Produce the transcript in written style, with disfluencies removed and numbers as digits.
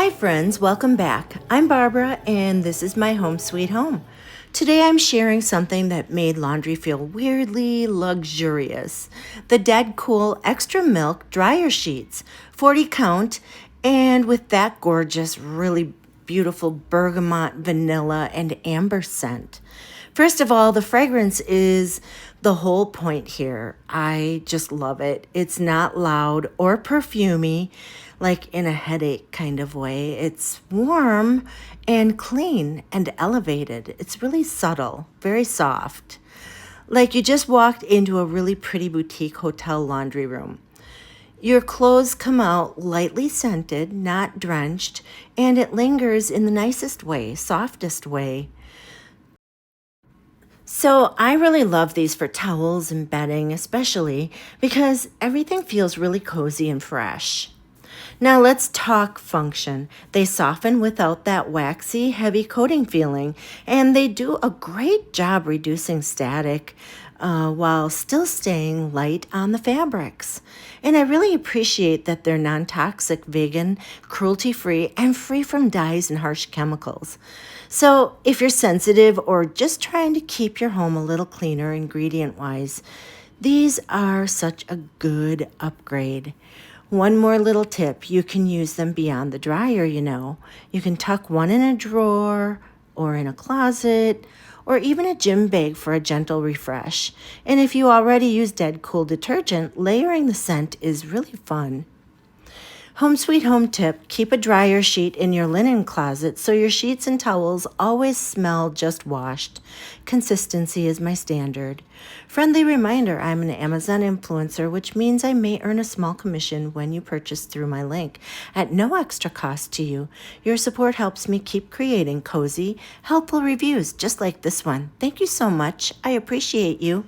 Hi friends, welcome back. I'm Barbara and this is my home sweet home. Today I'm sharing something that made laundry feel weirdly luxurious. The DedCool Extra Milk Dryer Sheets, 40 count, and with that gorgeous, really beautiful bergamot, vanilla, and amber scent. First of all, the fragrance is the whole point here. I just love it. It's not loud or perfumey, like in a headache kind of way. It's warm and clean and elevated. It's really subtle, very soft. Like you just walked into a really pretty boutique hotel laundry room. Your clothes come out lightly scented, not drenched, and it lingers in the nicest way, softest way. So I really love these for towels and bedding, especially because everything feels really cozy and fresh. Now let's talk function. They soften without that waxy, heavy coating feeling, and they do a great job reducing static while still staying light on the fabrics. And I really appreciate that they're non-toxic, vegan, cruelty-free, and free from dyes and harsh chemicals. So if you're sensitive or just trying to keep your home a little cleaner ingredient-wise, these are such a good upgrade. One more little tip, you can use them beyond the dryer, You can tuck one in a drawer or in a closet or even a gym bag for a gentle refresh. And if you already use DedCool detergent, layering the scent is really fun. Home sweet home tip, keep a dryer sheet in your linen closet so your sheets and towels always smell just washed. Consistency is my standard. Friendly reminder, I'm an Amazon influencer, which means I may earn a small commission when you purchase through my link at no extra cost to you. Your support helps me keep creating cozy, helpful reviews just like this one. Thank you so much. I appreciate you.